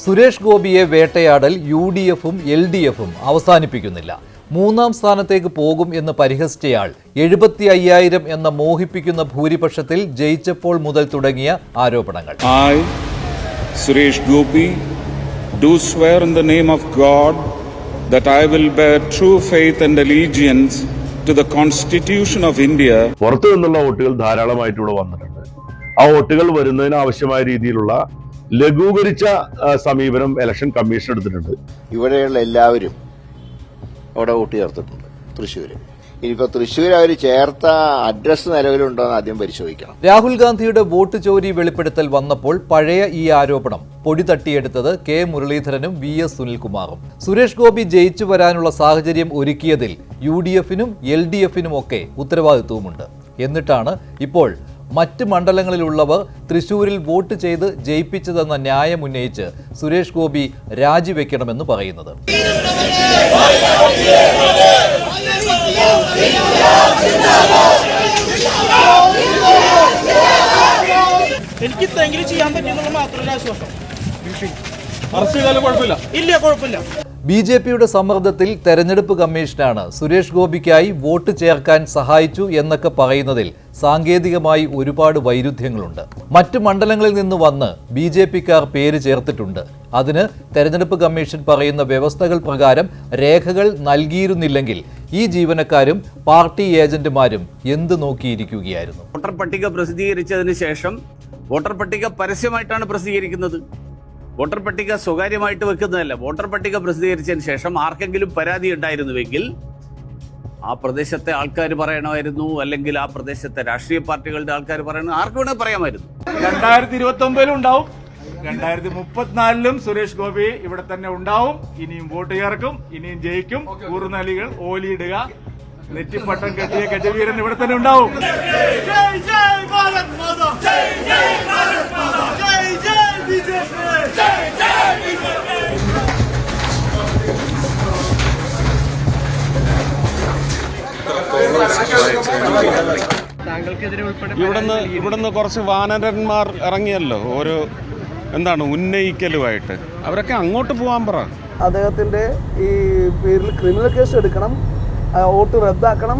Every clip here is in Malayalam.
സുരേഷ് ഗോപിയെ വേട്ടയാടൽ UDF-ഉം LDF-ഉം അവസാനിപ്പിക്കുന്നില്ല. മൂന്നാം സ്ഥാനത്തേക്ക് പോകും എന്ന് പരിഹസിച്ചയാൾ 75,000 എന്ന മോഹിപ്പിക്കുന്ന ഭൂരിപക്ഷത്തിൽ ജയിച്ചപ്പോൾ മുതൽ തുടങ്ങിയ ആരോപണങ്ങൾ. I, Suresh Gopi, do swear in the name of God that I will bear true faith and allegiance to the Constitution of India. പുറത്തു നിന്നുള്ള വോട്ടുകൾ ധാരാളമായിട്ട് ഇവിടെ വന്നിട്ടുണ്ട്. ആ വോട്ടുകൾ വരുന്നതിന് ആവശ്യമായ രീതിയിലുള്ള ലഘൂകരിച്ച സമീപനം ഇലക്ഷൻ കമ്മീഷൻ എടുത്തിട്ടുണ്ട്. ഇവിടെയുള്ള എല്ലാവരും അവിടെ വോട്ട് ചേർത്തിട്ടുണ്ട്. തൃശ്ശൂര് ഇനിയിപ്പോൾ തൃശ്ശൂർ അവർ ചേർത്ത അഡ്രസ് നിലവിലുണ്ടോ എന്ന് ആദ്യം പരിശോധിക്കണം. രാഹുൽ ഗാന്ധിയുടെ വോട്ട് ചോരി വെളിപ്പെടുത്തൽ വന്നപ്പോൾ പഴയ ഈ ആരോപണം പൊടി തട്ടിയെടുത്തത് K. മുരളീധരനും VS സുനിൽകുമാറും. സുരേഷ് ഗോപി ജയിച്ചു വരാനുള്ള സാഹചര്യം ഒരുക്കിയതിൽ UDF-നും LDF-നും ഒക്കെ ഉത്തരവാദിത്വമുണ്ട്. എന്നിട്ടാണ് ഇപ്പോൾ മറ്റ് മണ്ഡലങ്ങളിലുള്ളവർ തൃശൂരിൽ വോട്ട് ചെയ്ത് ജയിപ്പിച്ചതെന്ന ന്യായം ഉന്നയിച്ച് സുരേഷ് ഗോപി രാജിവെക്കണമെന്ന് പറയുന്നത്. എനിക്ക് ഇത്രയെങ്കിലും ചെയ്യാൻ പറ്റുന്നുള്ള മാത്രമല്ല ആശ്വാസം. കുഴപ്പമില്ല. BJP-യുടെ സമ്മർദ്ദത്തിൽ തെരഞ്ഞെടുപ്പ് കമ്മീഷനാണ് സുരേഷ് ഗോപിക്കായി വോട്ട് ചേർക്കാൻ സഹായിച്ചു എന്നൊക്കെ പറയുന്നതിൽ സാങ്കേതികമായി ഒരുപാട് വൈരുദ്ധ്യങ്ങളുണ്ട്. മറ്റ് മണ്ഡലങ്ങളിൽ നിന്ന് വന്ന് BJP-ക്കാർ പേര് ചേർത്തിട്ടുണ്ട്. അതിന് തെരഞ്ഞെടുപ്പ് കമ്മീഷൻ പറയുന്ന വ്യവസ്ഥകൾ പ്രകാരം രേഖകൾ നൽകിയിരുന്നില്ലെങ്കിൽ ഈ ജീവനക്കാരും പാർട്ടി ഏജന്റുമാരും എന്ത് നോക്കിയിരിക്കുകയായിരുന്നു. വോട്ടർ പട്ടിക പ്രസിദ്ധീകരിച്ചതിന് ശേഷം വോട്ടർ പട്ടിക പരസ്യമായിട്ടാണ് പ്രസിദ്ധീകരിക്കുന്നത്. വോട്ടർ പട്ടിക സ്വകാര്യമായിട്ട് വെക്കുന്നതല്ല. വോട്ടർ പട്ടിക പ്രസിദ്ധീകരിച്ചതിന് ശേഷം ആർക്കെങ്കിലും പരാതി ഉണ്ടായിരുന്നുവെങ്കിൽ ആ പ്രദേശത്തെ ആൾക്കാർ പറയണമായിരുന്നു, അല്ലെങ്കിൽ ആ പ്രദേശത്തെ രാഷ്ട്രീയ പാർട്ടികളുടെ ആൾക്കാർ പറയണം, ആർക്ക് വേണമെങ്കിൽ പറയാമായിരുന്നു. 2029 ഉണ്ടാവും, 2034 സുരേഷ് ഗോപി ഇവിടെ തന്നെ ഉണ്ടാവും. ഇനിയും വോട്ട് ചേർക്കും, ഇനിയും ജയിക്കും. കൂറുനാലികൾ ഓലിയിടുക, നെറ്റിപ്പട്ടം കെട്ടിയ ഗജവീരൻ ഇവിടെ തന്നെ ഉണ്ടാവും. ഇവിടുന്ന് കുറച്ച് വാനരന്മാർ ഇറങ്ങിയല്ലോ, ഒരു ഉന്നയിക്കലുമായിട്ട്. അവരൊക്കെ അങ്ങോട്ട് പോകാൻ പറ. അദ്ദേഹത്തിന്റെ ഈ പേരിൽ ക്രിമിനൽ കേസ് എടുക്കണം, വോട്ട് റദ്ദാക്കണം.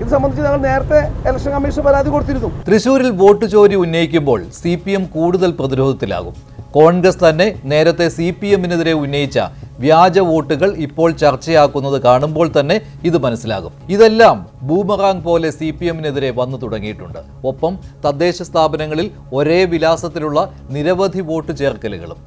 ഇത് സംബന്ധിച്ച് ഞങ്ങൾ നേരത്തെ ഇലക്ഷൻ കമ്മീഷൻ പരാതി കൊടുത്തിരുന്നു. തൃശൂരിൽ വോട്ട് ചോരി ഉന്നയിക്കുമ്പോൾ CPM കൂടുതൽ പ്രതിരോധത്തിലാകും. കോൺഗ്രസ് തന്നെ നേരത്തെ CPM-നെതിരെ ഉന്നയിച്ച വ്യാജ വോട്ടുകൾ ഇപ്പോൾ ചർച്ചയാക്കുന്നത് കാണുമ്പോൾ തന്നെ ഇത് മനസ്സിലാകും. ഇതെല്ലാം ബൂമറാങ് പോലെ CPM-നെതിരെ വന്നു തുടങ്ങിയിട്ടുണ്ട്. ഒപ്പം തദ്ദേശ സ്ഥാപനങ്ങളിൽ ഒരേ വിലാസത്തിലുള്ള നിരവധി വോട്ട് ചേർക്കലുകളും.